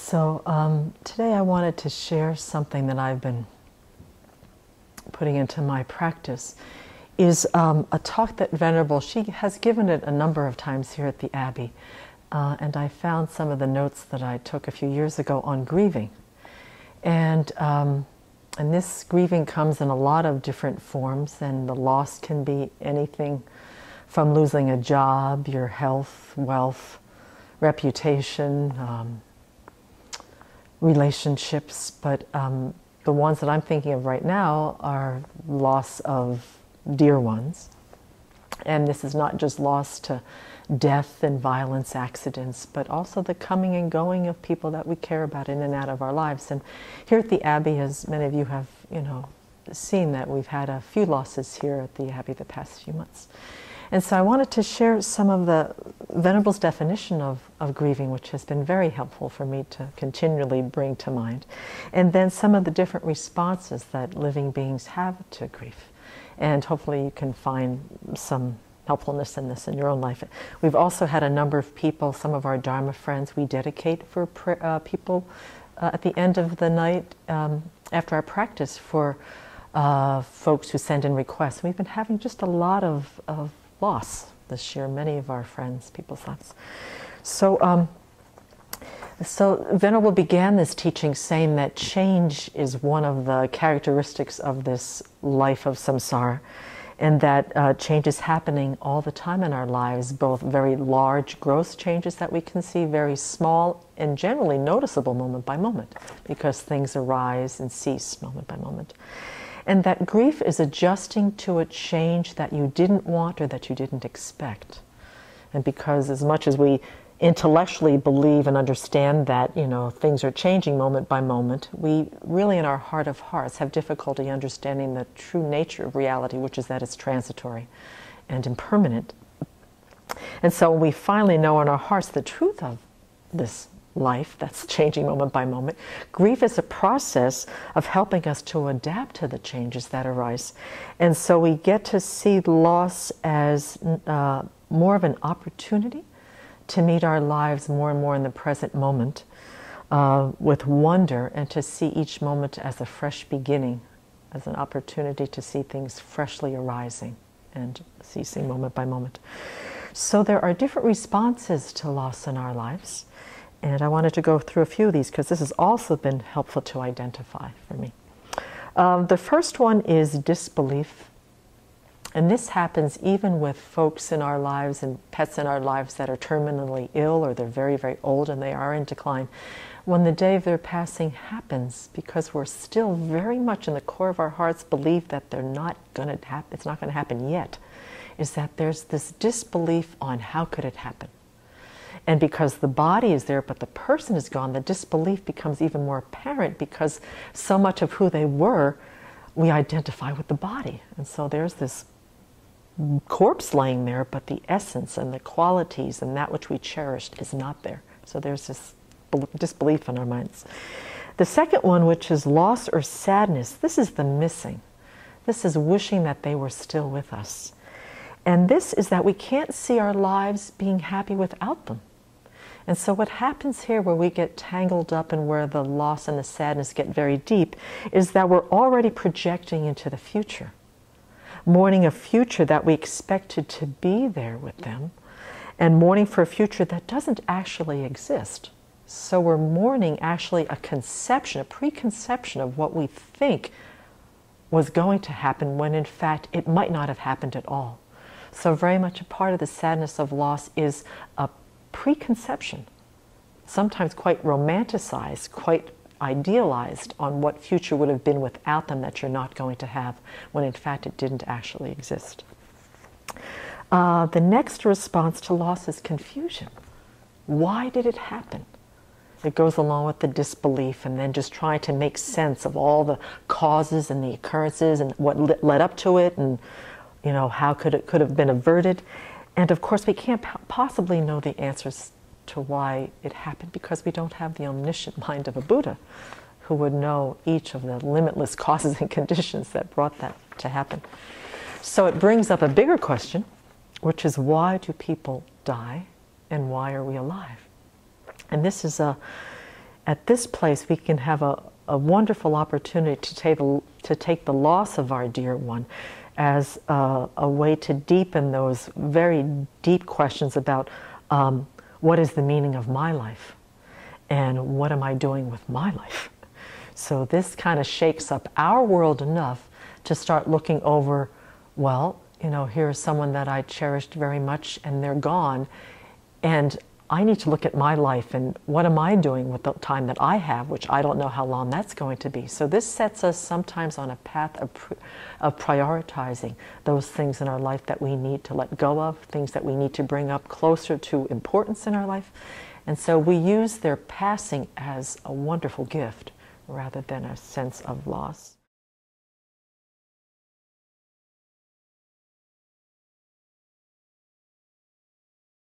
Today I wanted to share something that I've been putting into my practice. Is a talk that Venerable, she has given it a number of times here at the Abbey, and I found some of the notes that I took a few years ago on grieving. And this grieving comes in a lot of different forms, and the loss can be anything from losing a job, your health, wealth, reputation, relationships, but the ones that I'm thinking of right now are loss of dear ones. And this is not just loss to death and violence, accidents, but also the coming and going of people that we care about in and out of our lives. And here at the Abbey, as many of you have, seen, that we've had a few losses here at the Abbey the past few months. And so I wanted to share some of the Venerable's definition of grieving, which has been very helpful for me to continually bring to mind. And then some of the different responses that living beings have to grief. And hopefully you can find some helpfulness in this in your own life. We've also had a number of people, some of our Dharma friends, we dedicate for people at the end of the night after our practice for folks who send in requests. We've been having just a lot of loss this year, many of our friends, people's lives. So Venerable began this teaching saying that change is one of the characteristics of this life of samsara, and that change is happening all the time in our lives, both very large, gross changes that we can see, very small and generally noticeable moment by moment, because things arise and cease moment by moment. And that grief is adjusting to a change that you didn't want or that you didn't expect. And because as much as we intellectually believe and understand that, things are changing moment by moment, we really in our heart of hearts have difficulty understanding the true nature of reality, which is that it's transitory and impermanent. And so we finally know in our hearts the truth of this life that's changing moment by moment. Grief is a process of helping us to adapt to the changes that arise. And so we get to see loss as more of an opportunity to meet our lives more and more in the present moment with wonder, and to see each moment as a fresh beginning, as an opportunity to see things freshly arising and ceasing moment by moment. So there are different responses to loss in our lives. And I wanted to go through a few of these because this has also been helpful to identify for me. The first one is disbelief. And this happens even with folks in our lives and pets in our lives that are terminally ill, or they're very, very old and they are in decline. When the day of their passing happens, because we're still very much in the core of our hearts believe that they're not going to happen, it's not going to happen yet, is that there's this disbelief on how could it happen. And because the body is there, but the person is gone, the disbelief becomes even more apparent, because so much of who they were, we identify with the body. And so there's this corpse laying there, but the essence and the qualities and that which we cherished is not there. So there's this disbelief in our minds. The second one, which is loss or sadness, this is the missing. This is wishing that they were still with us. And this is that we can't see our lives being happy without them. And so what happens here, where we get tangled up and where the loss and the sadness get very deep, is that we're already projecting into the future, mourning a future that we expected to be there with them, and mourning for a future that doesn't actually exist. So we're mourning actually a conception, a preconception of what we think was going to happen, when in fact it might not have happened at all. So very much a part of the sadness of loss is a preconception, sometimes quite romanticized, quite idealized on what future would have been without them that you're not going to have, when in fact it didn't actually exist. The next response to loss is confusion. Why did it happen? It goes along with the disbelief, and then just trying to make sense of all the causes and the occurrences and what led up to it, and how could have been averted. And of course we can't possibly know the answers to why it happened, because we don't have the omniscient mind of a Buddha who would know each of the limitless causes and conditions that brought that to happen. So it brings up a bigger question, which is, why do people die and why are we alive? And this is at this place we can have a wonderful opportunity to take the loss of our dear one as a way to deepen those very deep questions about what is the meaning of my life and what am I doing with my life. So this kind of shakes up our world enough to start looking over, well, you know, here's someone that I cherished very much and they're gone, and I need to look at my life and what am I doing with the time that I have, which I don't know how long that's going to be. So this sets us sometimes on a path of prioritizing those things in our life that we need to let go of, things that we need to bring up closer to importance in our life. And so we use their passing as a wonderful gift rather than a sense of loss.